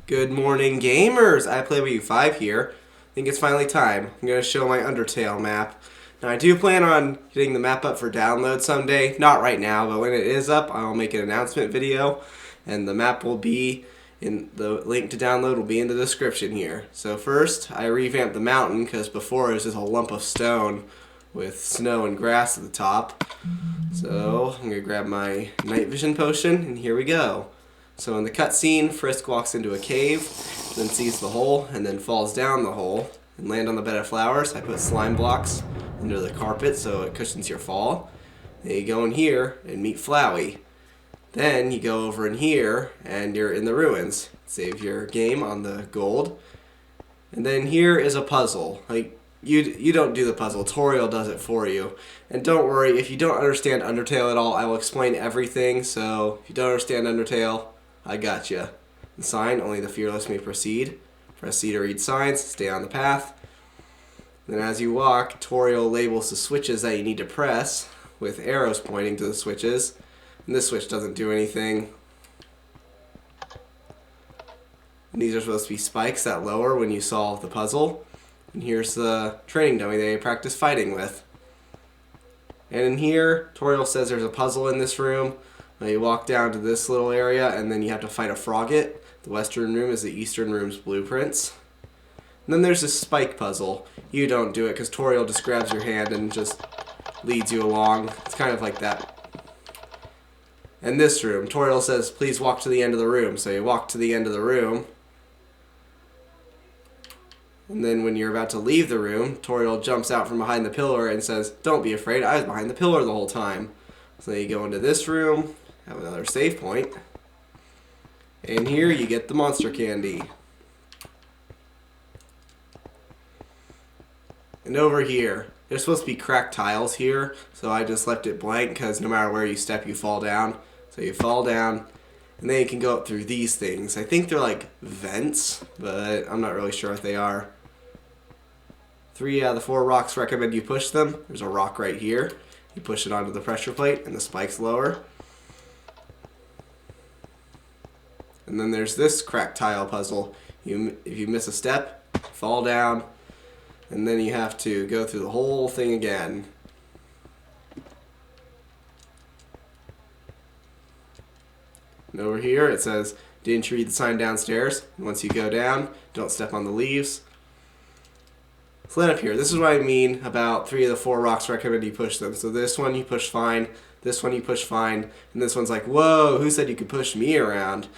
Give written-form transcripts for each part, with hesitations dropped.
Good morning, gamers! iPlayWu5 here. I think it's finally time. I'm going to show my Undertale map. Now, I do plan on getting the map up for download someday. Not right now, but when it is up, I'll make an announcement video. And the map will be in the link to download will be in the description here. So first, I revamped the mountain because before it was just a lump of stone with snow and grass at the top. So I'm going to grab my night vision potion, and here we go. So in the cutscene, Frisk walks into a cave, then sees the hole, and then falls down the hole and land on the bed of flowers. I put slime blocks under the carpet so it cushions your fall. Then you go in here and meet Flowey. Then you go over in here and you're in the ruins. Save your game on the gold. And then here is a puzzle. You don't do the puzzle, Toriel does it for you. And don't worry, if you don't understand Undertale at all, I will explain everything. So if you don't understand Undertale, I gotcha. The sign, only the fearless may proceed. Press C to read signs, stay on the path. Then as you walk, Toriel labels the switches that you need to press with arrows pointing to the switches. And this switch doesn't do anything. And these are supposed to be spikes that lower when you solve the puzzle. And here's the training dummy that you practice fighting with. And in here, Toriel says there's a puzzle in this room. You walk down to this little area, and then you have to fight a frogget. The western room is the eastern room's blueprints. And then there's this spike puzzle. You don't do it because Toriel just grabs your hand and just leads you along. It's kind of like that. And this room, Toriel says, please walk to the end of the room. So you walk to the end of the room. And then when you're about to leave the room, Toriel jumps out from behind the pillar and says, don't be afraid, I was behind the pillar the whole time. So then you go into this room, have another save point. And here you get the monster candy. And over here, there's supposed to be cracked tiles here, so I just left it blank because no matter where you step, you fall down. So you fall down, and then you can go up through these things. I think they're like vents, but I'm not really sure what they are. 3 out of the 4 rocks recommend you push them. There's a rock right here. You push it onto the pressure plate, and the spikes lower. And then there's this cracked tile puzzle. If you miss a step, fall down, and then you have to go through the whole thing again. And over here it says, didn't you read the sign downstairs? And once you go down, don't step on the leaves. So then up here, this is what I mean about 3 of the 4 rocks recommend you push them. So this one you push fine, this one you push fine, and this one's like, whoa, who said you could push me around?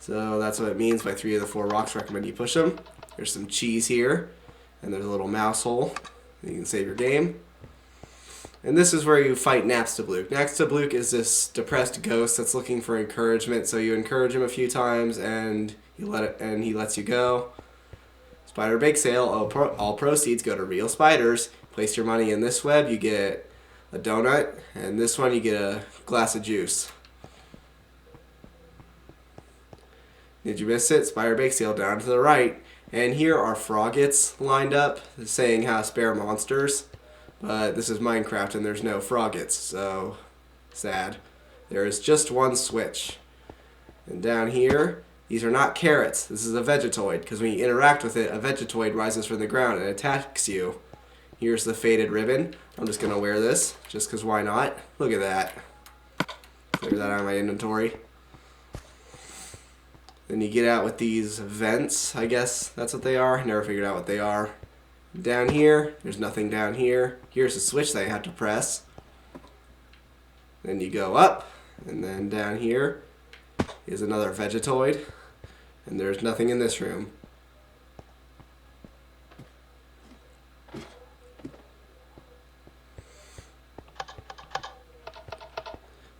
So that's what it means by 3 of the 4 rocks recommend you push them. There's some cheese here, and there's a little mouse hole. You can save your game. And this is where you fight Napstablook. Napstablook is this depressed ghost that's looking for encouragement, so you encourage him a few times and he lets you go. Spider bake sale, all proceeds go to real spiders. Place your money in this web, you get a donut, and this one you get a glass of juice. Did you miss it? Spider bake sale down to the right. And here are froggets lined up saying how to spare monsters. But this is Minecraft and there's no froggets, so sad. There is just one switch. And down here, these are not carrots. This is a Vegetoid, because when you interact with it, a Vegetoid rises from the ground and attacks you. Here's the faded ribbon. I'm just going to wear this, just because why not? Look at that. Clear that out of my inventory. Then you get out with these vents, I guess that's what they are. I never figured out what they are. Down here, there's nothing down here. Here's a switch that you have to press. Then you go up, and then down here is another Vegetoid. And there's nothing in this room.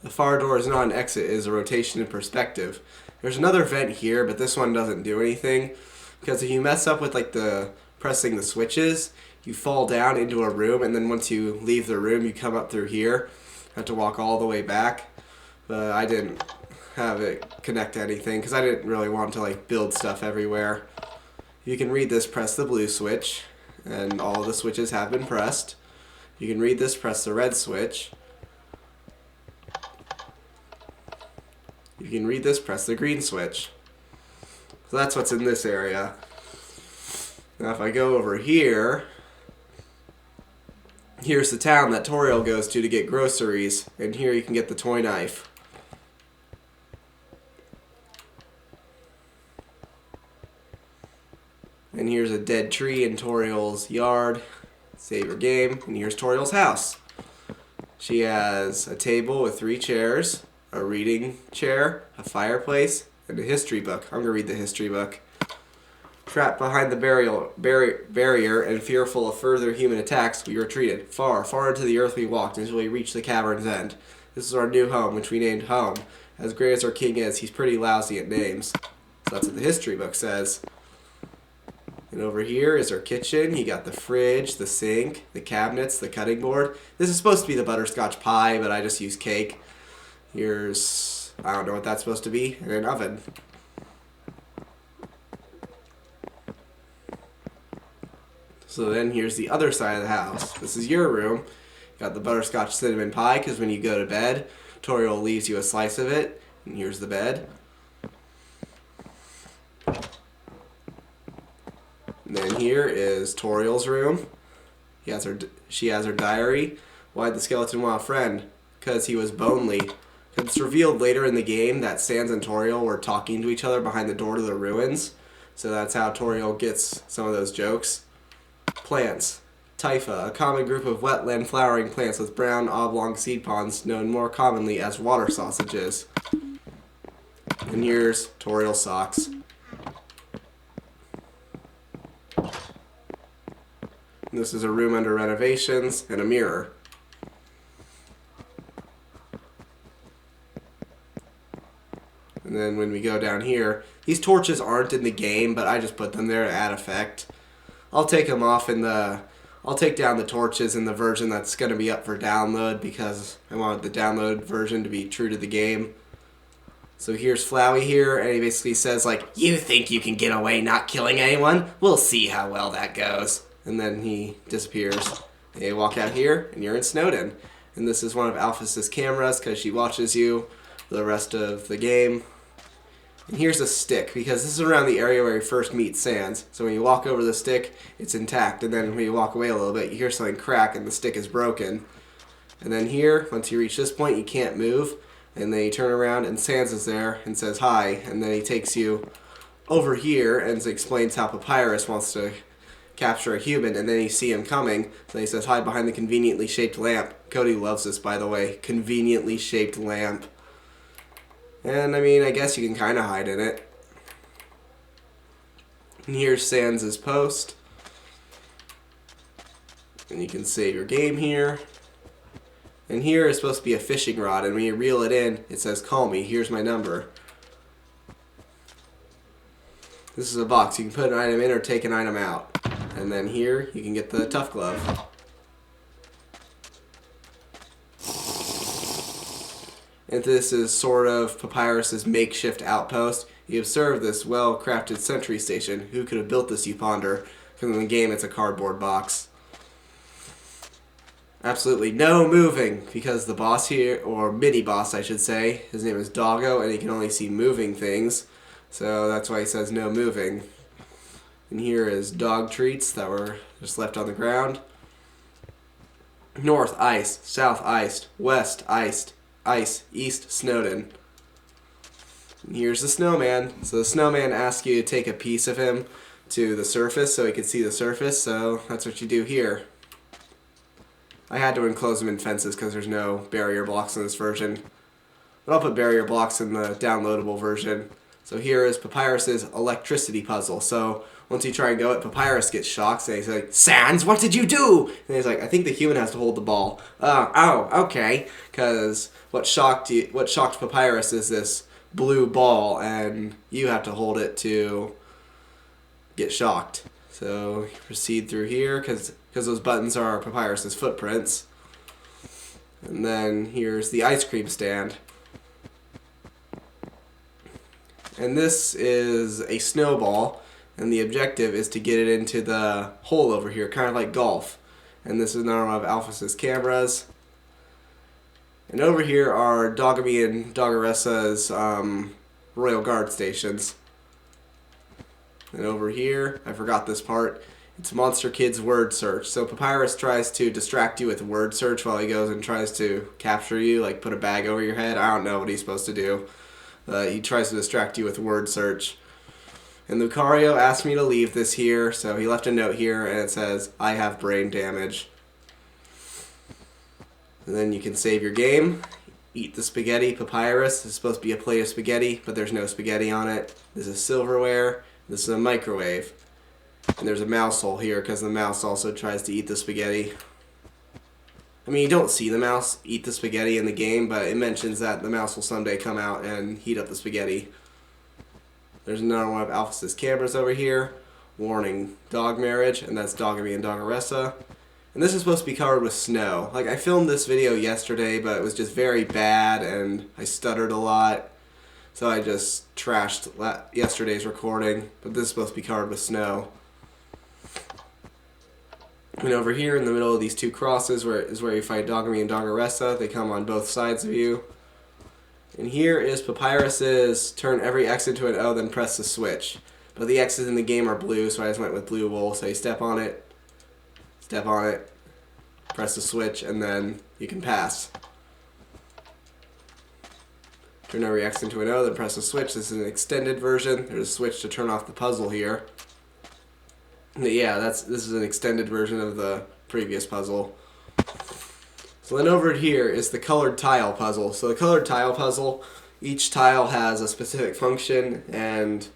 The far door is not an exit, it is a rotation in perspective. There's another vent here, but this one doesn't do anything. Because if you mess up with like the pressing the switches, you fall down into a room, and then once you leave the room, you come up through here. You have to walk all the way back. But I didn't have it connect to anything because I didn't really want to like build stuff everywhere. You can read this, press the blue switch, and all the switches have been pressed. You can read this, press the red switch. You can read this, press the green switch. So that's what's in this area. Now if I go over here, here's the town that Toriel goes to get groceries, and here you can get the toy knife. And here's a dead tree in Toriel's yard. Save your game. And here's Toriel's house. She has a table with 3 chairs, a reading chair, a fireplace, and a history book. I'm going to read the history book. Trapped behind the barrier and fearful of further human attacks, we retreated. Far, far into the earth we walked until we reached the cavern's end. This is our new home, which we named Home. As great as our king is, he's pretty lousy at names. So that's what the history book says. And over here is our kitchen. You got the fridge, the sink, the cabinets, the cutting board. This is supposed to be the butterscotch pie, but I just use cake. Here's, I don't know what that's supposed to be, and an oven. So then here's the other side of the house. This is your room. You got the butterscotch cinnamon pie, because when you go to bed, Toriel leaves you a slice of it. And here's the bed. And then here is Toriel's room. She has her diary. Why'd the skeleton want a friend? Because he was bonely. It's revealed later in the game that Sans and Toriel were talking to each other behind the door to the ruins. So that's how Toriel gets some of those jokes. Plants. Typha, a common group of wetland flowering plants with brown oblong seed pods known more commonly as water sausages. And here's Toriel's socks. This is a room under renovations and a mirror. And then when we go down here, these torches aren't in the game, but I just put them there to add effect. I'll take them off I'll take down the torches in the version that's going to be up for download because I want the download version to be true to the game. So here's Flowey here, and he basically says like, "You think you can get away not killing anyone? We'll see how well that goes." And then he disappears. And you walk out here, and you're in Snowden. And this is one of Alphys's cameras, because she watches you for the rest of the game. And here's a stick, because this is around the area where you first meet Sans. So when you walk over the stick, it's intact. And then when you walk away a little bit, you hear something crack, and the stick is broken. And then here, once you reach this point, you can't move. And then you turn around, and Sans is there, and says hi. And then he takes you over here, and explains how Papyrus wants to capture a human, and then you see him coming. So he says, "Hide behind the conveniently shaped lamp." Cody loves this, by the way. Conveniently shaped lamp. And, I mean, I guess you can kind of hide in it. And here's Sans' post. And you can save your game here. And here is supposed to be a fishing rod, and when you reel it in, it says, "Call me, here's my number." This is a box. You can put an item in or take an item out. And then here, you can get the tough glove. And this is sort of Papyrus's makeshift outpost. You observe this well-crafted Sentry Station. Who could have built this, you ponder? Because in the game, it's a cardboard box. Absolutely no moving, because the boss here, or mini-boss I should say, his name is Doggo, and he can only see moving things. So that's why he says no moving. And here is dog treats that were just left on the ground. North, iced. South, iced. West, iced. Ice. East, Snowden. And here's the snowman. So the snowman asks you to take a piece of him to the surface so he can see the surface. So that's what you do here. I had to enclose them in fences because there's no barrier blocks in this version. But I'll put barrier blocks in the downloadable version. So here is Papyrus's electricity puzzle. So once you try and go it, Papyrus gets shocked, and he's like, "Sans, what did you do?" And he's like, "I think the human has to hold the ball." Oh, okay. Because what shocked Papyrus is this blue ball, and you have to hold it to get shocked. So you proceed through here, because those buttons are Papyrus's footprints. And then here's the ice cream stand. And this is a snowball, and the objective is to get it into the hole over here, kind of like golf. And this is another one of Alphys's cameras. And over here are Dogamy and Doggeressa's Royal Guard stations. And over here, I forgot this part, it's Monster Kid's word search. So Papyrus tries to distract you with word search while he goes and tries to capture you, like put a bag over your head. I don't know what he's supposed to do. He tries to distract you with word search. And Lucario asked me to leave this here, so he left a note here, and it says, I have brain damage. And then you can save your game. Eat the spaghetti. Papyrus is supposed to be a plate of spaghetti, but there's no spaghetti on it. This is silverware. This is a microwave. And there's a mouse hole here, because the mouse also tries to eat the spaghetti. I mean, you don't see the mouse eat the spaghetti in the game, but it mentions that the mouse will someday come out and heat up the spaghetti. There's another one of Alphys's cameras over here. Warning, dog marriage, and that's Dogamy and Doggeressa. And this is supposed to be covered with snow. Like, I filmed this video yesterday, but it was just very bad, and I stuttered a lot. So I just trashed yesterday's recording, but this is supposed to be covered with snow. And over here in the middle of these two crosses is where you fight Dogamy and Doggeressa. They come on both sides of you. And here is Papyrus's turn every X into an O, then press the switch. But the X's in the game are blue, so I just went with blue wool. So you step on it, press the switch, and then you can pass. Turn every X into an O, then press the switch. This is an extended version. There's a switch to turn off the puzzle here. But yeah, this is an extended version of the previous puzzle. So then over here is the colored tile puzzle. So the colored tile puzzle, each tile has a specific function, and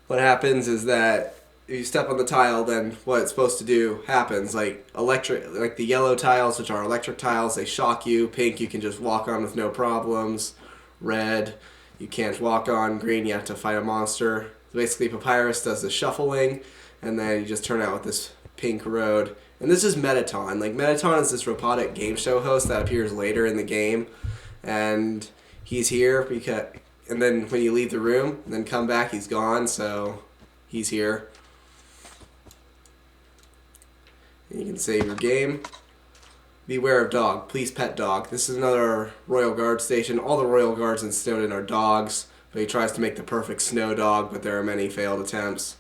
what happens is that if you step on the tile, then what it's supposed to do happens. Like the yellow tiles, which are electric tiles, they shock you. Pink, you can just walk on with no problems. Red, you can't walk on. Green, you have to fight a monster. So basically, Papyrus does the shuffling, and then you just turn out with this pink road. And this is Mettaton. Like, Mettaton is this robotic game show host that appears later in the game, and he's here and then when you leave the room and then come back, he's gone, so he's here. And you can save your game. Beware of dog. Please pet dog. This is another Royal Guard station. All the Royal Guards in Snowden are dogs, but he tries to make the perfect snow dog, but there are many failed attempts.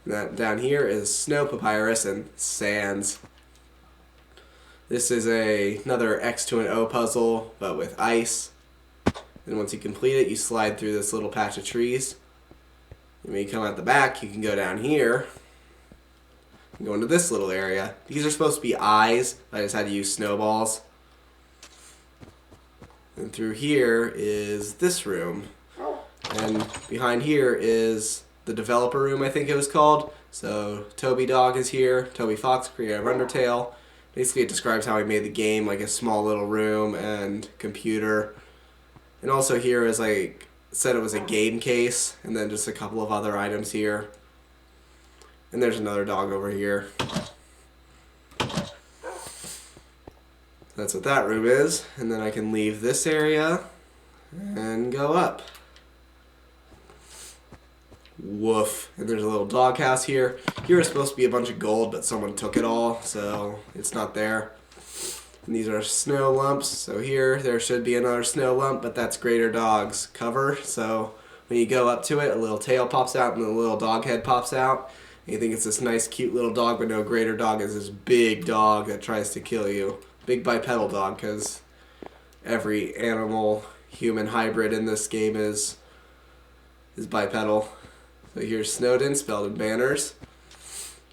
That down here is Snow Papyrus and Sands. This is another X to an O puzzle, but with ice. And once you complete it, you slide through this little patch of trees. And when you come out the back, you can go down here and go into this little area. These are supposed to be eyes. I just had to use snowballs. And through here is this room. And behind here is the developer room, I think it was called. So Toby Dog is here. Toby Fox, creator of Undertale. Basically, it describes how he made the game, like a small little room and computer. And also here is like, said it was a game case, and then just a couple of other items here. And there's another dog over here. That's what that room is. And then I can leave this area and go up. Woof. And there's a little doghouse here. Here is supposed to be a bunch of gold, but someone took it all, so it's not there. And these are snow lumps. So here, there should be another snow lump, but that's Greater Dog's cover. So when you go up to it, a little tail pops out and a little dog head pops out. And you think it's this nice, cute little dog, but no, Greater Dog is this big dog that tries to kill you. Big bipedal dog, because every animal human hybrid in this game is bipedal. So here's Snowden, spelled in banners.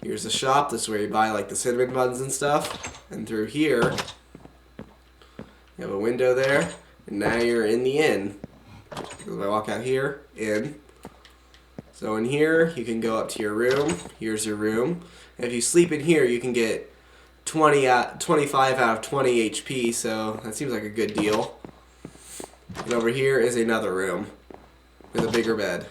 Here's the shop. This is where you buy like the cinnamon buns and stuff. And through here, you have a window there. And now you're in the inn. If I walk out here, inn. So in here, you can go up to your room. Here's your room. And if you sleep in here, you can get 25 out of 20 HP. So that seems like a good deal. And over here is another room with a bigger bed.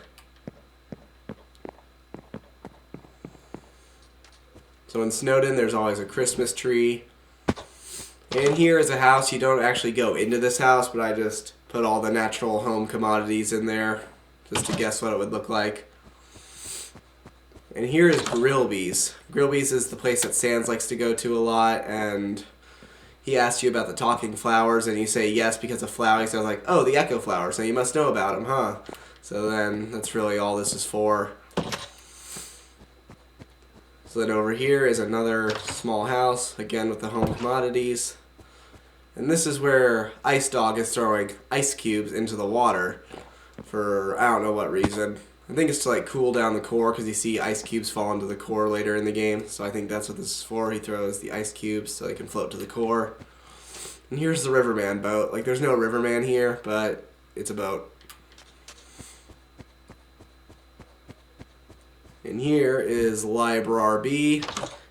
So in Snowden, there's always a Christmas tree. And here is a house. You don't actually go into this house, but I just put all the natural home commodities in there just to guess what it would look like. And here is Grillby's. Grillby's is the place that Sans likes to go to a lot, and he asks you about the talking flowers, and you say yes because of flowers. So I was like, oh, the echo flower, so you must know about them, huh? So then that's really all this is for. So then over here is another small house, again with the home commodities. And this is where Ice Dog is throwing ice cubes into the water for I don't know what reason. I think it's to like cool down the core because you see ice cubes fall into the core later in the game. So I think that's what this is for. He throws the ice cubes so they can float to the core. And here's the Riverman boat. Like there's no Riverman here, but it's a boat. And here is Library B.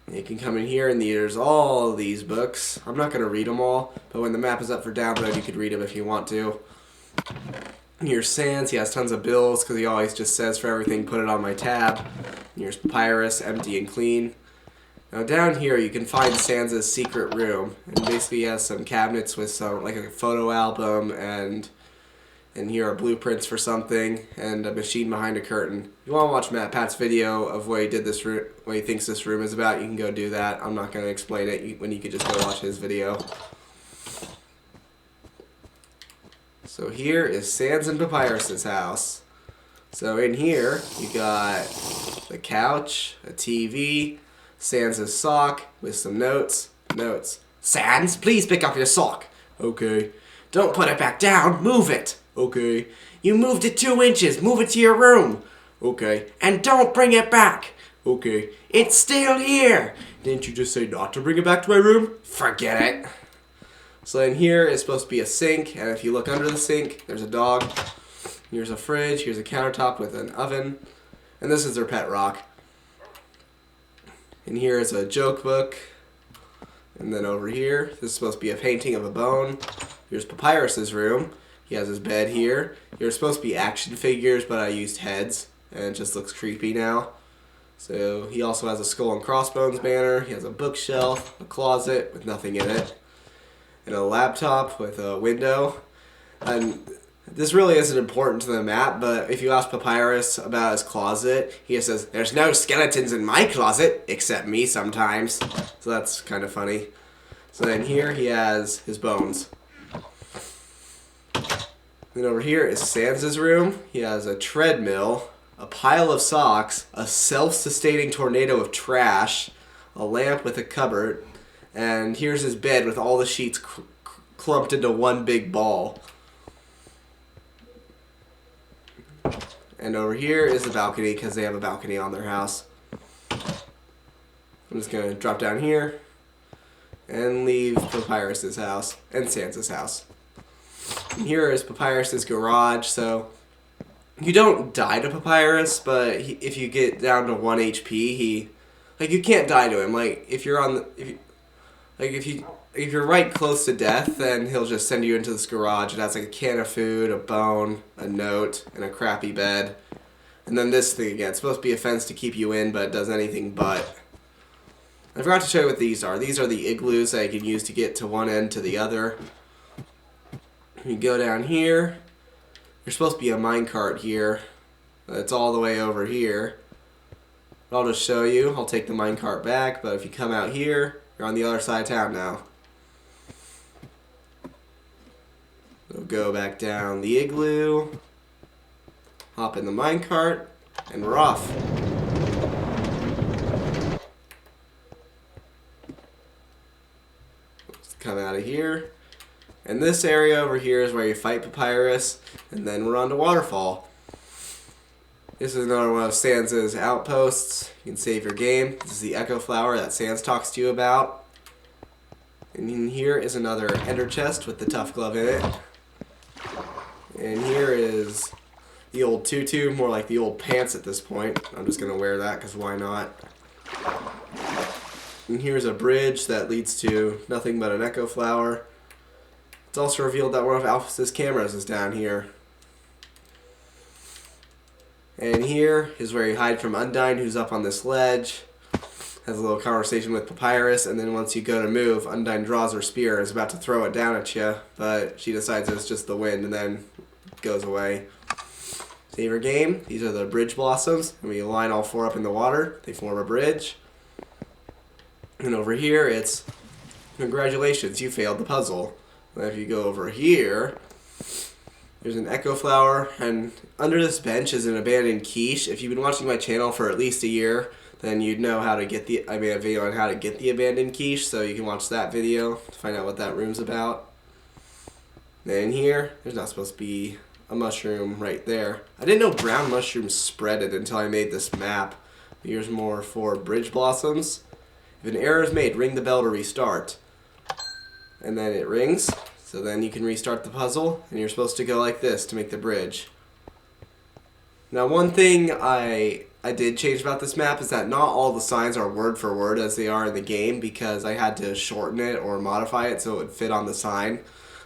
And you can come in here and there's all these books. I'm not going to read them all, but when the map is up for download, you could read them if you want to. And here's Sans. He has tons of bills because he always just says for everything, put it on my tab. And here's Papyrus, empty and clean. Now down here you can find Sansa's secret room. And basically he has some cabinets with some, like a photo album, and here are blueprints for something, and a machine behind a curtain. If you want to watch Matt Pat's video of what he did this room, what he thinks this room is about, you can go do that. I'm not going to explain it when you could just go watch his video. So here is Sans and Papyrus's house. So in here you got the couch, a TV, Sans's sock with some notes. Sans, please pick up your sock. Okay. Don't put it back down. Move it. Okay. You moved it 2 inches. Move it to your room. Okay. And don't bring it back. Okay. It's still here. Didn't you just say not to bring it back to my room? Forget it. So in here is supposed to be a sink, and if you look under the sink, there's a dog. Here's a fridge. Here's a countertop with an oven. And this is their pet rock. And here is a joke book. And then over here, this is supposed to be a painting of a bone. Here's Papyrus's room. He has his bed here. Here's supposed to be action figures, but I used heads, and it just looks creepy now. So he also has a skull and crossbones banner. He has a bookshelf, a closet with nothing in it, and a laptop with a window. And this really isn't important to the map, but if you ask Papyrus about his closet, he just says, "There's no skeletons in my closet, except me sometimes." So that's kind of funny. So then here he has his bones. Then over here is Sansa's room. He has a treadmill, a pile of socks, a self-sustaining tornado of trash, a lamp with a cupboard, and here's his bed with all the sheets clumped into one big ball. And over here is the balcony because they have a balcony on their house. I'm just going to drop down here and leave Papyrus's house and Sansa's house. And here is Papyrus's garage. So you don't die to Papyrus, but if you get down to 1 HP, you can't die to him. Like if you're right close to death, then he'll just send you into this garage. It has like a can of food, a bone, a note, and a crappy bed. And then this thing again. It's supposed to be a fence to keep you in, but it does anything but. I forgot to show you what these are. These are the igloos that you can use to get to one end to the other. You go down here. There's supposed to be a minecart here. It's all the way over here. I'll just show you. I'll take the minecart back, but if you come out here, you're on the other side of town now. We'll go back down the igloo, hop in the minecart, and we're off. Let's come out of here. And this area over here is where you fight Papyrus, and then we're on to Waterfall. This is another one of Sansa's outposts. You can save your game. This is the Echo Flower that Sans talks to you about. And in here is another ender chest with the tough glove in it. And here is the old tutu, more like the old pants at this point. I'm just going to wear that because why not? And here's a bridge that leads to nothing but an Echo Flower. It's also revealed that one of Alphys's cameras is down here. And here is where you hide from Undyne, who's up on this ledge. Has a little conversation with Papyrus, and then once you go to move, Undyne draws her spear and is about to throw it down at you, but she decides it's just the wind and then goes away. Save your game. These are the bridge blossoms, and when you line all 4 up in the water, they form a bridge. And over here, it's Congratulations, you failed the puzzle. And if you go over here, there's an echo flower, and under this bench is an abandoned quiche. If you've been watching my channel for at least a year, then you'd know how to get I made a video on how to get the abandoned quiche, so you can watch that video to find out what that room's about. Then here, there's not supposed to be a mushroom right there. I didn't know brown mushrooms spreaded until I made this map. Here's more for bridge blossoms. If an error is made, ring the bell to restart. And then it rings, so then you can restart the puzzle, and you're supposed to go like this to make the bridge. Now, one thing I did change about this map is that not all the signs are word for word as they are in the game, because I had to shorten it or modify it so it would fit on the sign.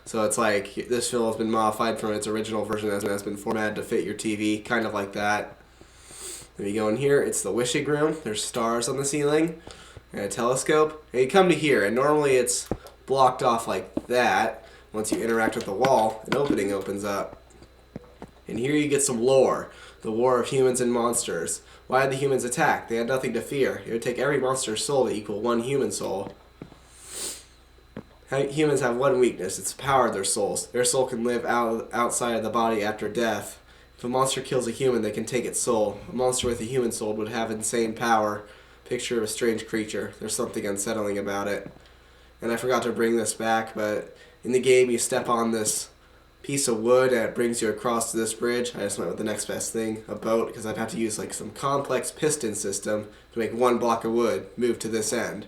So it's like this fill has been modified from its original version and has been formatted to fit your TV, kind of like that. Then you go in here, it's the wishing room. There's stars on the ceiling and a telescope. And you come to here, and normally it's blocked off like that. Once you interact with the wall, an opening opens up. And here you get some lore. The war of humans and monsters. Why did the humans attack? They had nothing to fear. It would take every monster's soul to equal one human soul. Humans have one weakness. It's the power of their souls. Their soul can live outside of the body after death. If a monster kills a human, they can take its soul. A monster with a human soul would have insane power. Picture of a strange creature. There's something unsettling about it. And I forgot to bring this back, but in the game you step on this piece of wood and it brings you across to this bridge. I just went with the next best thing, a boat, because I'd have to use like some complex piston system to make one block of wood move to this end.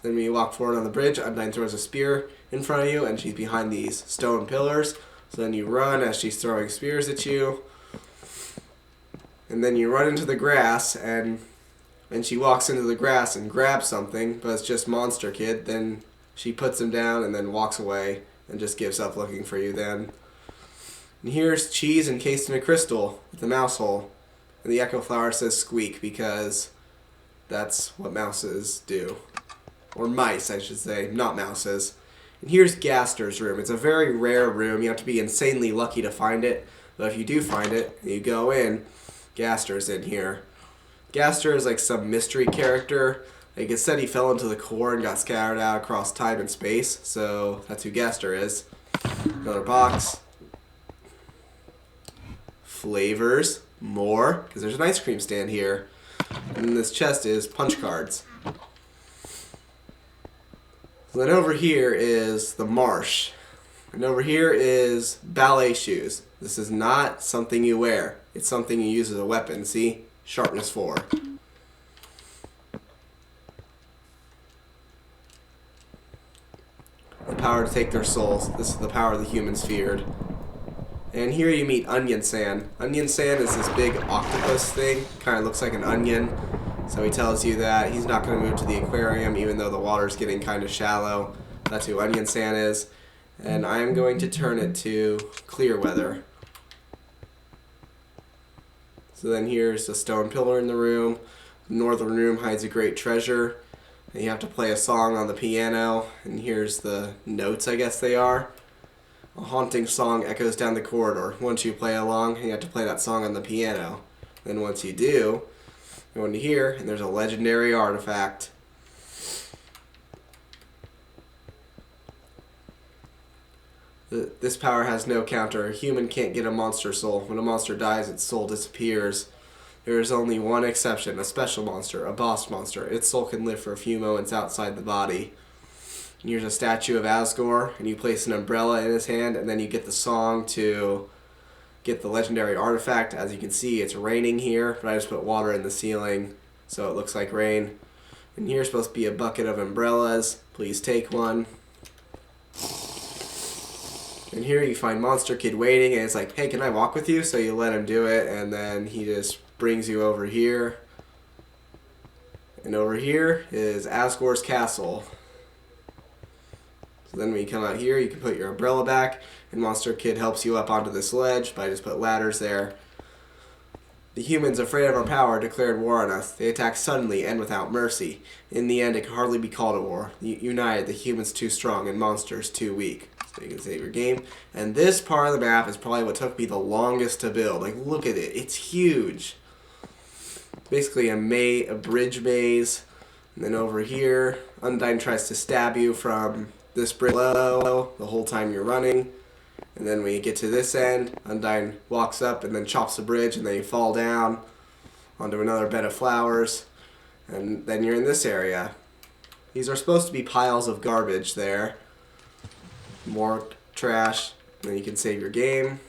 Then when you walk forward on the bridge, Undyne throws a spear in front of you, and she's behind these stone pillars. So then you run as she's throwing spears at you. And then you run into the grass, and she walks into the grass and grabs something, but it's just Monster Kid. Then she puts him down and then walks away and just gives up looking for you then. And here's cheese encased in a crystal with a mouse hole. And the echo flower says squeak because that's what mouses do. Or mice, I should say, not mouses. And here's Gaster's room. It's a very rare room. You have to be insanely lucky to find it. But if you do find it, and you go in, Gaster's in here. Gaster is like some mystery character. Like it said he fell into the core and got scattered out across time and space. So that's who Gaster is. Another box. Flavors. More. Because there's an ice cream stand here. And in this chest is punch cards. Then over here is the marsh. And over here is ballet shoes. This is not something you wear. It's something you use as a weapon. See? Sharpness 4. The power to take their souls. This is the power the humans feared. And here you meet Onion Sand. Onion Sand is this big octopus thing. Kind of looks like an onion. So he tells you that he's not going to move to the aquarium even though the water's getting kind of shallow. That's who Onion Sand is. And I am going to turn it to clear weather. So then here's a stone pillar in the room. The northern room hides a great treasure. And you have to play a song on the piano. And here's the notes, I guess they are. A haunting song echoes down the corridor. Once you play along, you have to play that song on the piano. Then once you do, go into here, and there's a legendary artifact. This power has no counter. A human can't get a monster soul. When a monster dies, its soul disappears. There is only one exception, a special monster, a boss monster. Its soul can live for a few moments outside the body. And here's a statue of Asgore, and you place an umbrella in his hand, and then you get the song to get the legendary artifact. As you can see, it's raining here, but I just put water in the ceiling so it looks like rain. And here's supposed to be a bucket of umbrellas. Please take one. And here you find Monster Kid waiting, and it's like, hey, can I walk with you? So you let him do it, and then he just brings you over here. And over here is Asgore's castle. So then when you come out here, you can put your umbrella back, and Monster Kid helps you up onto this ledge, but I just put ladders there. The humans, afraid of our power, declared war on us. They attacked suddenly and without mercy. In the end, it could hardly be called a war. United, the humans too strong and monsters too weak. So you can save your game. And this part of the map is probably what took me the longest to build. Like, look at it. It's huge. Basically a bridge maze. And then over here, Undyne tries to stab you from this bridge below the whole time you're running. And then when you get to this end, Undyne walks up and then chops the bridge, and then you fall down onto another bed of flowers. And then you're in this area. These are supposed to be piles of garbage there. More trash. And then you can save your game.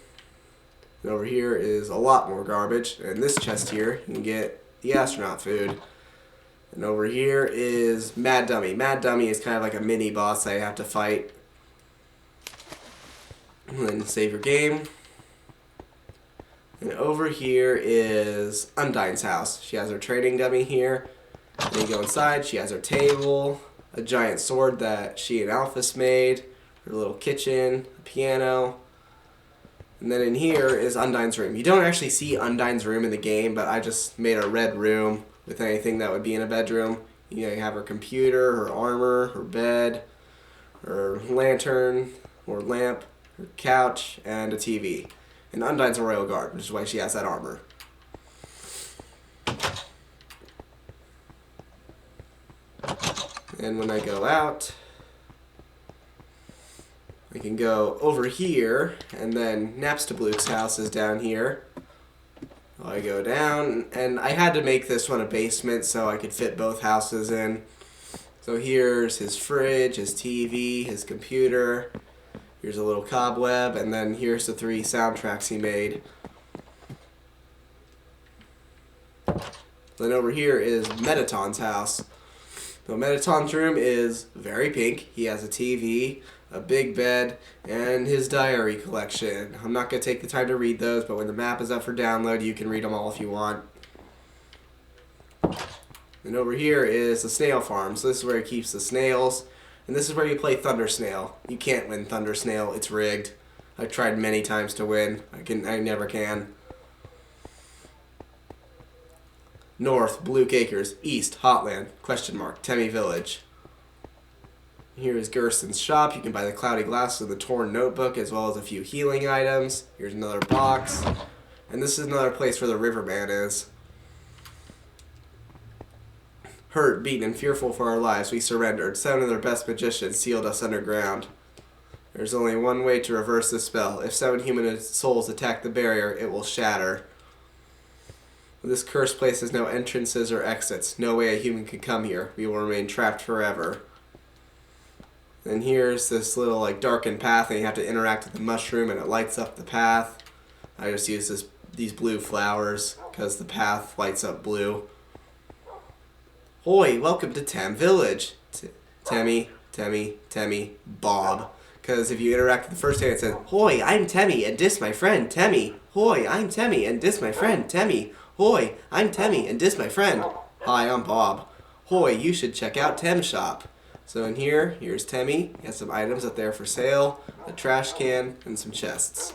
And over here is a lot more garbage. And in this chest here, you can get the astronaut food. And over here is Mad Dummy. Mad Dummy is kind of like a mini boss that you have to fight. And then save your game. And over here is Undyne's house. She has her trading dummy here. Then you go inside, she has her table, a giant sword that she and Alphys made, her little kitchen, a piano. And then in here is Undyne's room. You don't actually see Undyne's room in the game, but I just made a red room with anything that would be in a bedroom. You know, you have her computer, her armor, her bed, her lantern or lamp, her couch, and a TV. And Undyne's a royal guard, which is why she has that armor. And when I go out, I can go over here, and then Napstabluke's house is down here. I go down, and I had to make this one a basement so I could fit both houses in. So here's his fridge, his TV, his computer. Here's a little cobweb, and then here's the 3 soundtracks he made. Then over here is Mettaton's house. So Mettaton's room is very pink. He has a TV, a big bed, and his diary collection. I'm not going to take the time to read those, but when the map is up for download, you can read them all if you want. And over here is the Snail Farm. So this is where he keeps the snails. And this is where you play Thunder Snail. You can't win Thunder Snail. It's rigged. I've tried many times to win. I never can. North, Blue Acres. East, Hotland, ? Temmie Village. Here is Gerson's shop. You can buy the cloudy glasses and the torn notebook, as well as a few healing items. Here's another box. And this is another place where the Riverman is. Hurt, beaten, and fearful for our lives, we surrendered. 7 of their best magicians sealed us underground. There's only one way to reverse this spell. If 7 human souls attack the barrier, it will shatter. This cursed place has no entrances or exits. No way a human can come here. We will remain trapped forever. And here's this little darkened path, and you have to interact with the mushroom, and it lights up the path. I just use these blue flowers because the path lights up blue. Hoi, welcome to Tam Village. Temmie, Bob. Because if you interact with the first hand, it says, Hoi, I'm Temmie, and dis my friend, Temmie. Hoi, I'm Temmie, and dis my friend, Temmie. Hoi, I'm Temmie, and dis my friend. Hi, I'm Bob. Hoi, you should check out Tem's shop. So in here, here's Temmie. He has some items up there for sale, a trash can, and some chests.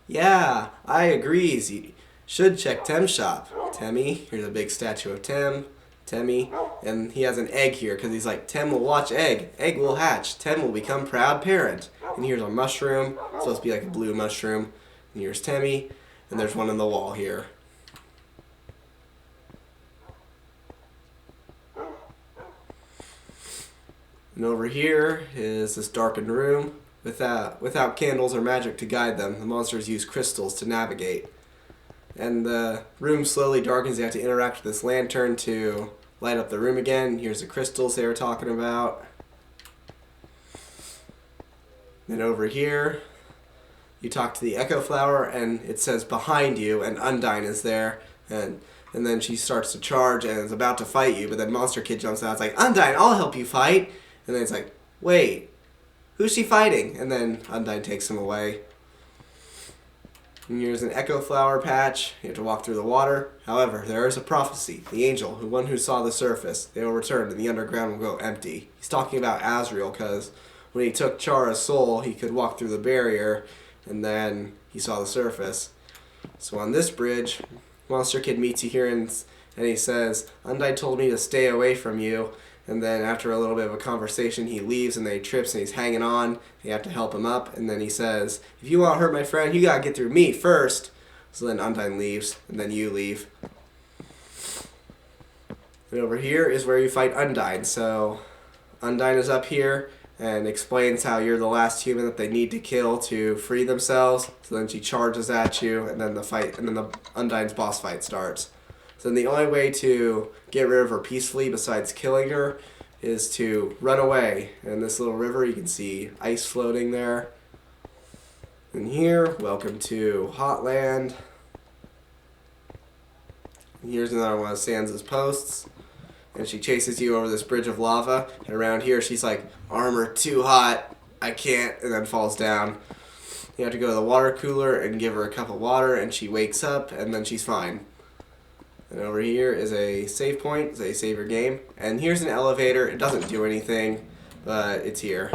Yeah, I agrees. You should check Tem's shop. Temmie, here's a big statue of Temmie, and he has an egg here because he's like, Tem will watch egg. Egg will hatch. Tem will become proud parent. And here's a mushroom. It's supposed to be like a blue mushroom. And here's Temmie, and there's one on the wall here. And over here is this darkened room. Without candles or magic to guide them, the monsters use crystals to navigate. And the room slowly darkens. You have to interact with this lantern to light up the room again. Here's the crystals they were talking about. Then over here, you talk to the Echo Flower, and it says behind you, and Undyne is there. And then she starts to charge and is about to fight you, but then Monster Kid jumps out. It's like, Undyne, I'll help you fight. And then it's like, wait, who's she fighting? And then Undyne takes him away. And here's an Echo Flower patch. You have to walk through the water. However, there is a prophecy. The angel, one who saw the surface, they will return and the underground will go empty. He's talking about Azrael because when he took Chara's soul, he could walk through the barrier, and then he saw the surface. So on this bridge, Monster Kid meets you here, and he says, Undyne told me to stay away from you. And then after a little bit of a conversation, he leaves, and then he trips, and he's hanging on. You have to help him up. And then he says, if you want to hurt my friend, you got to get through me first. So then Undyne leaves, and then you leave. And over here is where you fight Undyne. So Undyne is up here and explains how you're the last human that they need to kill to free themselves. So then she charges at you, and then the Undyne's boss fight starts. So then the only way to get rid of her peacefully besides killing her is to run away. And this little river, you can see ice floating there. And here, welcome to Hotland. And here's another one of Sansa's posts. And she chases you over this bridge of lava. And around here, she's like, armor too hot, I can't, and then falls down. You have to go to the water cooler and give her a cup of water, and she wakes up, and then she's fine. And over here is a save point, so you save your game. And here's an elevator. It doesn't do anything, but it's here.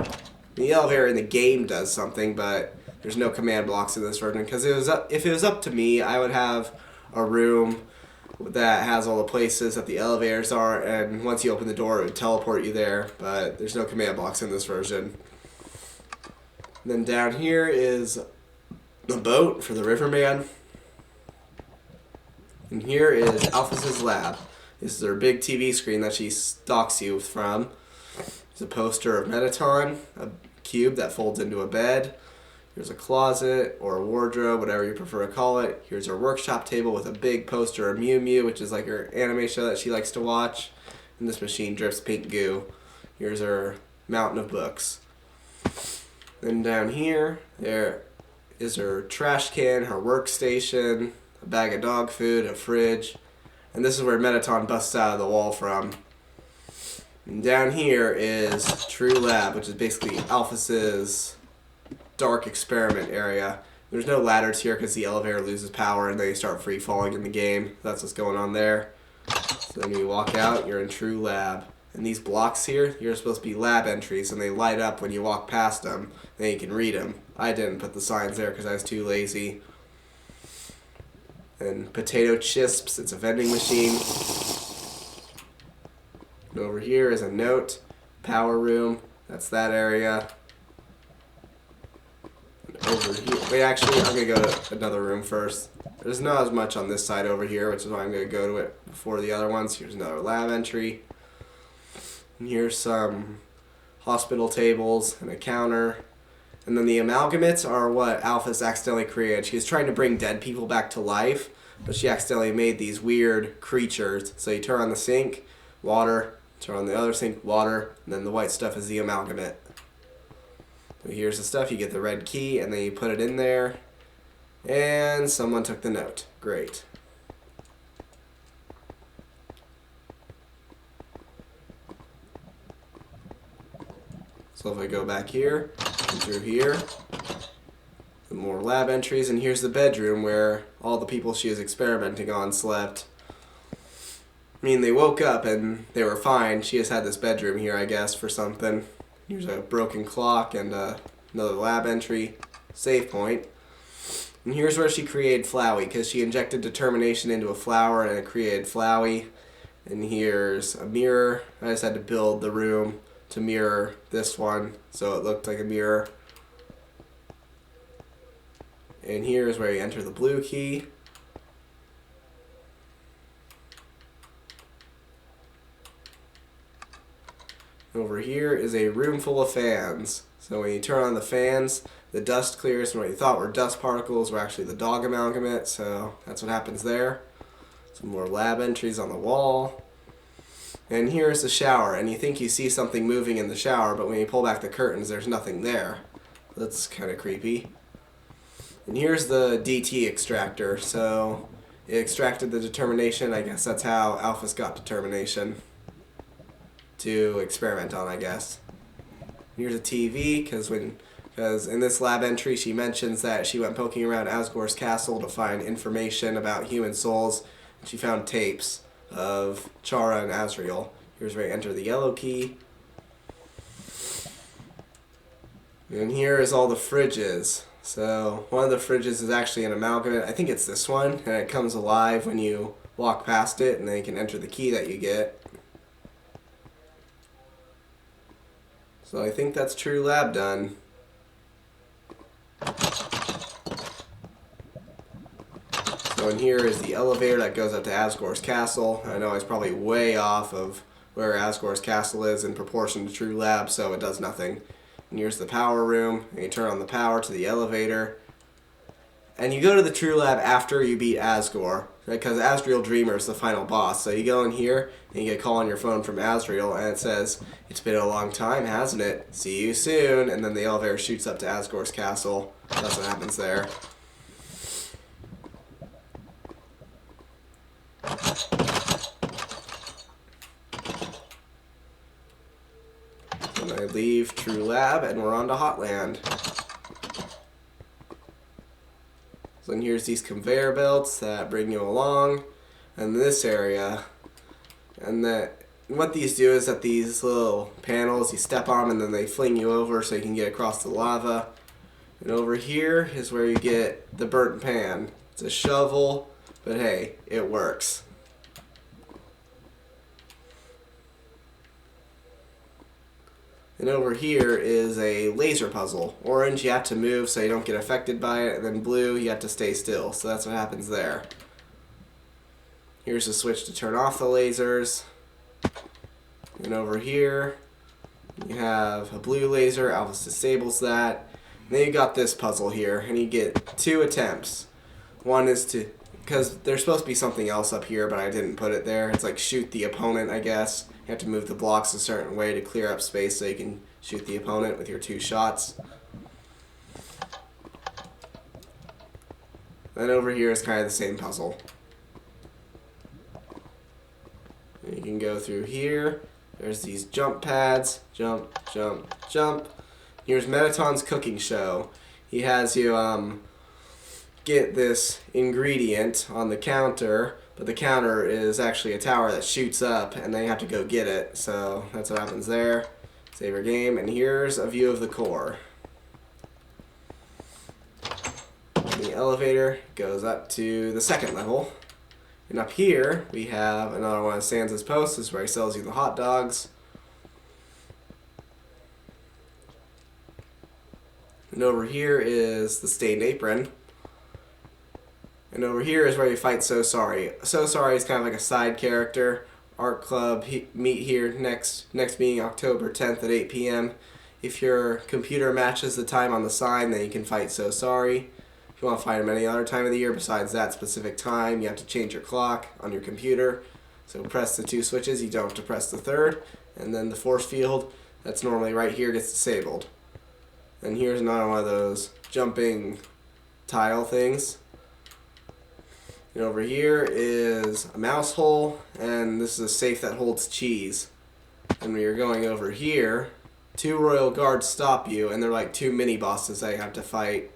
The elevator in the game does something, but there's no command blocks in this version. Because if it was up to me, I would have a room that has all the places that the elevators are, and once you open the door, it would teleport you there, but there's no command blocks in this version. And then down here is the boat for the Riverman. And here is Alphys's lab. This is her big TV screen that she stalks you from. There's a poster of Mettaton, a cube that folds into a bed. Here's a closet or a wardrobe, whatever you prefer to call it. Here's her workshop table with a big poster of Mew Mew, which is like her anime show that she likes to watch. And this machine drips pink goo. Here's her mountain of books. Then down here, there is her trash can, her workstation, a bag of dog food, a fridge. And this is where Mettaton busts out of the wall from. And down here is True Lab, which is basically Alphys's dark experiment area. There's no ladders here because the elevator loses power and they start free falling in the game. That's what's going on there. So then you walk out, you're in True Lab. And these blocks here, you're supposed to be lab entries, and they light up when you walk past them. Then you can read them. I didn't put the signs there because I was too lazy. And potato chips, it's a vending machine. And over here is a note, power room, that's that area. Over here. Wait, actually, I'm going to go to another room first. There's not as much on this side over here, which is why I'm going to go to it before the other ones. Here's another lab entry. And here's some hospital tables and a counter. And then the amalgamates are what Alphys accidentally created. She was trying to bring dead people back to life, but she accidentally made these weird creatures. So you turn on the sink, water, turn on the other sink, water, and then the white stuff is the amalgamate. So here's the stuff, you get the red key, and then you put it in there, and someone took the note. Great. So if I go back here, and through here, more lab entries, and here's the bedroom where all the people she was experimenting on slept. I mean, they woke up and they were fine. She just had this bedroom here, I guess, for something. Here's a broken clock and another lab entry, save point. And here's where she created Flowey, because she injected determination into a flower and it created Flowey. And here's a mirror. I just had to build the room to mirror this one so it looked like a mirror. And here's where you enter the blue key. Over here is a room full of fans. So when you turn on the fans, the dust clears, and what you thought were dust particles were actually the dog amalgamate, so that's what happens there. Some more lab entries on the wall. And here's the shower, and you think you see something moving in the shower, but when you pull back the curtains, there's nothing there. That's kind of creepy. And here's the DT extractor, so it extracted the determination. I guess that's how Alphys got determination to experiment on, I guess. Here's a TV, because in this lab entry she mentions that she went poking around Asgore's castle to find information about human souls. She found tapes of Chara and Azrael. Here's where you enter the yellow key. And here is all the fridges. So one of the fridges is actually an amalgamate. I think it's this one, and it comes alive when you walk past it, and then you can enter the key that you get. So I think that's True Lab done. So in here is the elevator that goes up to Asgore's castle. I know it's probably way off of where Asgore's castle is in proportion to True Lab, so it does nothing. And here's the power room, and you turn on the power to the elevator. And you go to the True Lab after you beat Asgore, because Asriel Dreamer is the final boss. So you go in here, and you get a call on your phone from Asriel, and it says, "It's been a long time, hasn't it? See you soon." And then the elevator shoots up to Asgore's castle. That's what happens there. And I leave True Lab, and we're on to Hotland. So then here's these conveyor belts that bring you along, and this area. And what these do is that these little panels, you step on them, and then they fling you over so you can get across the lava. And over here is where you get the burnt pan. It's a shovel, but hey, it works. And over here is a laser puzzle. Orange, you have to move so you don't get affected by it, and then blue, you have to stay still. So that's what happens there. Here's a switch to turn off the lasers. And over here, you have a blue laser. Alphys disables that. And then you got this puzzle here, and you get 2 attempts. One is to, because there's supposed to be something else up here, but I didn't put it there. It's like shoot the opponent, I guess. You have to move the blocks a certain way to clear up space so you can shoot the opponent with your 2 shots. Then over here is kind of the same puzzle. And you can go through here. There's these jump pads. Jump, jump, jump. Here's Mettaton's cooking show. He has you get this ingredient on the counter, but the counter is actually a tower that shoots up, and then you have to go get it. So that's what happens there. Save your game, and here's a view of the core. And the elevator goes up to the 2nd level. And up here, we have another one of Sansa's posts. This is where he sells you the hot dogs. And over here is the stained apron. And over here is where you fight So Sorry. So Sorry is kind of like a side character. Art Club, meet here next meeting October 10th at 8 p.m. If your computer matches the time on the sign, then you can fight So Sorry. If you want to fight him any other time of the year besides that specific time, you have to change your clock on your computer. So press the 2 switches, you don't have to press the 3rd. And then the force field, that's normally right here, gets disabled. And here's another one of those jumping tile things. And over here is a mouse hole, and this is a safe that holds cheese. And when you're going over here, 2 royal guards stop you, and they're like 2 mini bosses that you have to fight.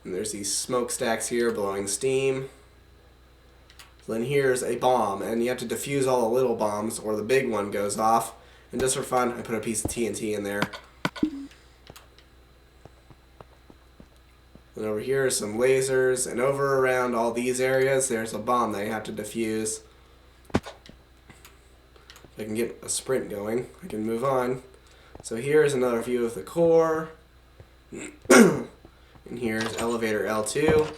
And there's these smokestacks here blowing steam. So then here's a bomb, and you have to defuse all the little bombs, or the big one goes off. And just for fun, I put a piece of TNT in there. And over here are some lasers, and over around all these areas, there's a bomb that you have to defuse. If I can get a sprint going, I can move on. So here's another view of the core. And here's elevator L2.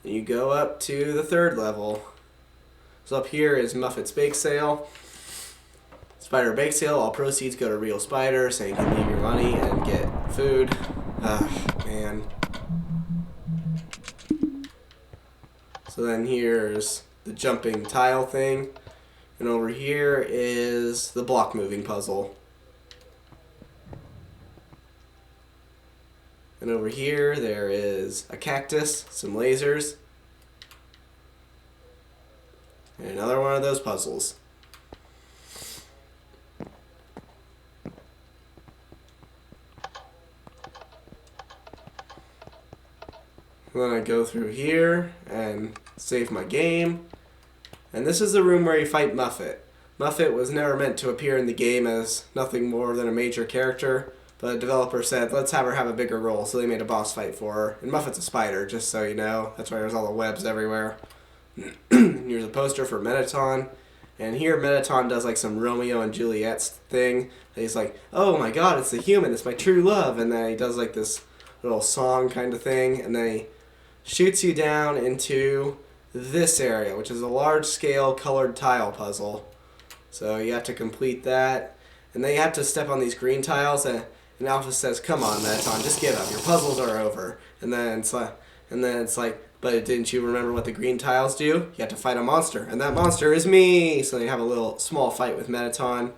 And you go up to the 3rd level. So up here is Muffet's Bake Sale. Spider Bake Sale, all proceeds go to Real Spider, so you can leave your money and get food. Man. So then here's the jumping tile thing. And over here is the block moving puzzle. And over here there is a cactus, some lasers, and another one of those puzzles. And then I go through here and save my game. And this is the room where you fight Muffet. Muffet was never meant to appear in the game as nothing more than a major character, but a developer said, let's have her have a bigger role, so they made a boss fight for her. And Muffet's a spider, just so you know. That's why there's all the webs everywhere. Here's a poster for Mettaton. And here Mettaton does like some Romeo and Juliet's thing. And he's like, oh my god, it's the human, it's my true love. And then he does like this little song kind of thing. And then he shoots you down into this area, which is a large-scale colored tile puzzle. So you have to complete that, and then you have to step on these green tiles, and Alpha says, "Come on, Mettaton, just give up. Your puzzles are over." And then it's like, "But didn't you remember what the green tiles do? You have to fight a monster, and that monster is me." So you have a little small fight with Mettaton,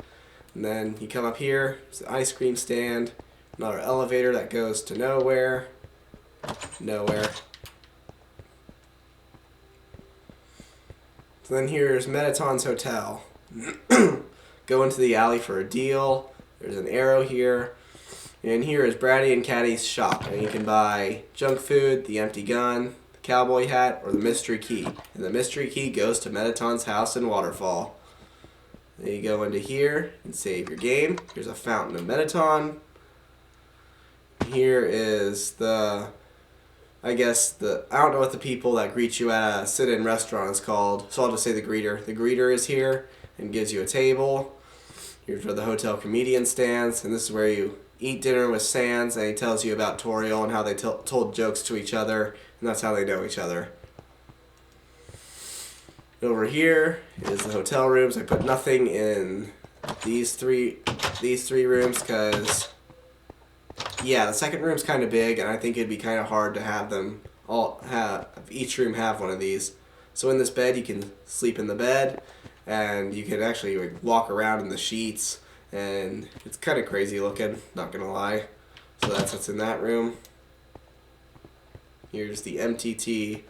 and then you come up here. There's an ice cream stand, another elevator that goes to nowhere. So then here's Mettaton's hotel. Go into the alley for a deal. There's an arrow here. And here is Braddy and Caddy's shop. And you can buy junk food, the empty gun, the cowboy hat, or the mystery key. And the mystery key goes to Mettaton's house in Waterfall. Then you go into here and save your game. Here's a fountain of Mettaton. Here is I don't know what the people that greet you at a sit-in restaurant is called, so I'll just say the greeter. The greeter is here and gives you a table. Here's where the hotel comedian stands, and this is where you eat dinner with Sans, and he tells you about Toriel and how they told jokes to each other, and that's how they know each other. Over here is the hotel rooms. I put nothing in these three rooms because, yeah, the second room's kind of big, and I think it'd be kind of hard to have them all each room have one of these. So in this bed, you can sleep in the bed, and you can actually walk around in the sheets, and it's kind of crazy looking, not gonna lie. So that's what's in that room. Here's the MTT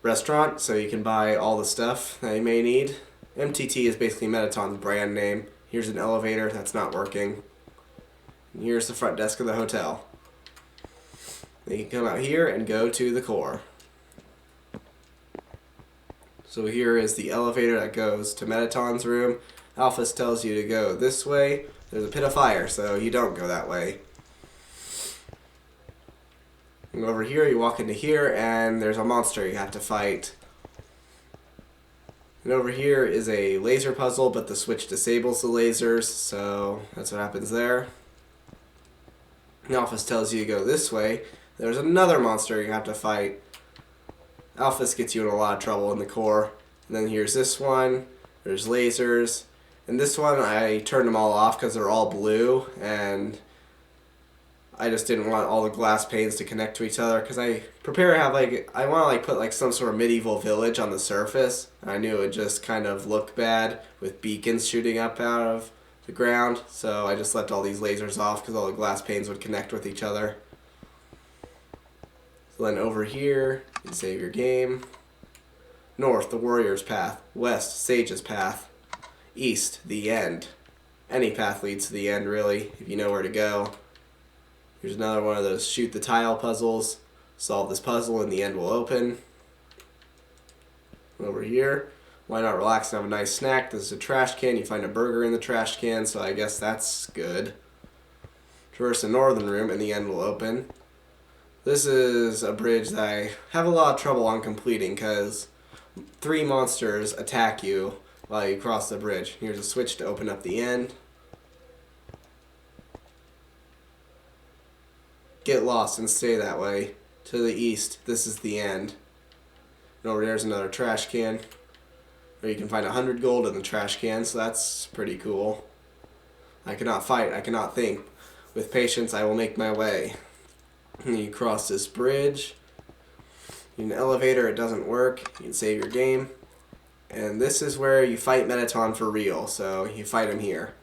restaurant, so you can buy all the stuff that you may need. MTT is basically Mettaton's brand name. Here's an elevator that's not working. And here's the front desk of the hotel. Then you can come out here and go to the core. So here is the elevator that goes to Mettaton's room. Alphys tells you to go this way. There's a pit of fire, so you don't go that way. And over here, you walk into here, and there's a monster you have to fight. And over here is a laser puzzle, but the switch disables the lasers, so that's what happens there. And Alphys tells you to go this way. There's another monster you have to fight. Alphys gets you in a lot of trouble in the core. And then here's this one. There's lasers. And this one, I turned them all off because they're all blue, and I just didn't want all the glass panes to connect to each other because I want to put some sort of medieval village on the surface. I knew it would just kind of look bad with beacons shooting up out of the ground, so I just left all these lasers off because all the glass panes would connect with each other. So then over here, you save your game. North, the warrior's path. West, sage's path. East, the end. Any path leads to the end, really, if you know where to go. Here's another one of those shoot the tile puzzles. Solve this puzzle and the end will open. Over here, why not relax and have a nice snack? This is a trash can. You find a burger in the trash can, so I guess that's good. Traverse the northern room and the end will open. This is a bridge that I have a lot of trouble on completing because 3 monsters attack you while you cross the bridge. Here's a switch to open up the end. Get lost and stay that way. To the east, this is the end. And over there's another trash can, where you can find 100 gold in the trash can, so that's pretty cool. I cannot fight, I cannot think. With patience, I will make my way. And you cross this bridge. You need an elevator, it doesn't work. You can save your game. And this is where you fight Mettaton for real, so you fight him here.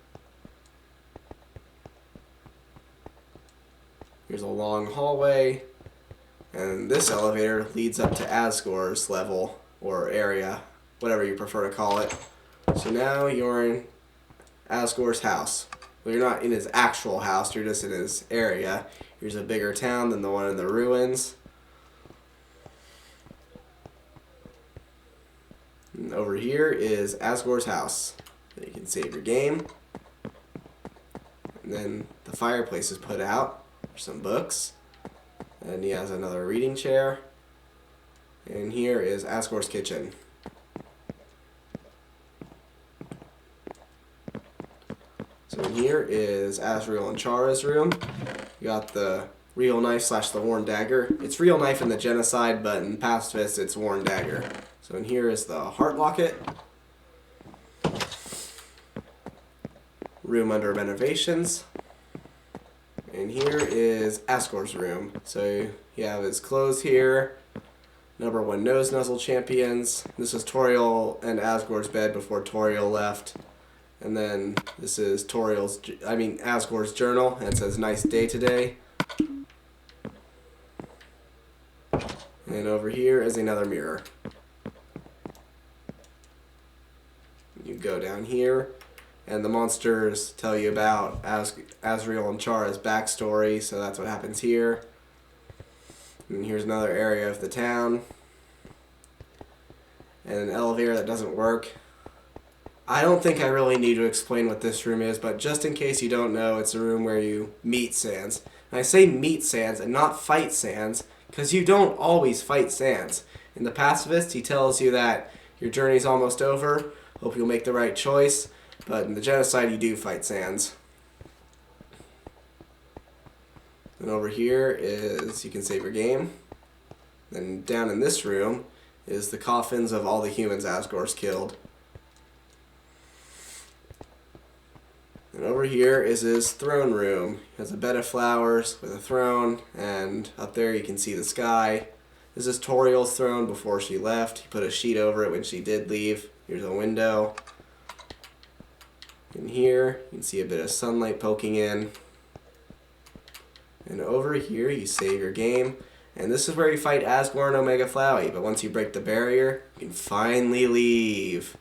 Here's a long hallway, and this elevator leads up to Asgore's level, or area, whatever you prefer to call it. So now you're in Asgore's house. Well, you're not in his actual house, you're just in his area. Here's a bigger town than the one in the ruins. And over here is Asgore's house. You can save your game. And then the fireplace is put out. There's some books. And he has another reading chair. And here is Asgore's kitchen. So in here is Asriel and Chara's room. You got the real knife slash the worn dagger. It's real knife in the genocide, but in pacifist it's worn dagger. So in here is the heart locket. Room under renovations. And here is Asgore's room. So you have his clothes here. Number 1 nose nuzzle champions. This is Toriel and Asgore's bed before Toriel left. And then this is Asgore's journal, and it says nice day today. And over here is another mirror. You go down here, and the monsters tell you about Azrael and Chara's backstory, so that's what happens here. And here's another area of the town. And an elevator that doesn't work. I don't think I really need to explain what this room is, but just in case you don't know, it's a room where you meet Sans. And I say meet Sans and not fight Sans, because you don't always fight Sans. In the Pacifist, he tells you that your journey's almost over, hope you'll make the right choice, but in the Genocide, you do fight Sans. And over here is, you can save your game. Then down in this room is the coffins of all the humans Asgore's killed. And over here is his throne room. He has a bed of flowers with a throne, and up there you can see the sky. This is Toriel's throne before she left. He put a sheet over it when she did leave. Here's a window. In here, you can see a bit of sunlight poking in. And over here, you save your game. And this is where you fight Asgore and Omega Flowey, but once you break the barrier, you can finally leave.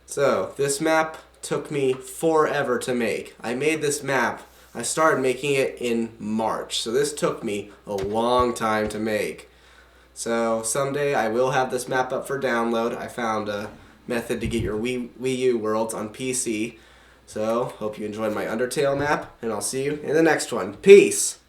So, this map took me forever to make. I made this map, I started making it in March, so this took me a long time to make. So, someday I will have this map up for download. I found a method to get your Wii U worlds on PC. So, hope you enjoyed my Undertale map, and I'll see you in the next one. Peace!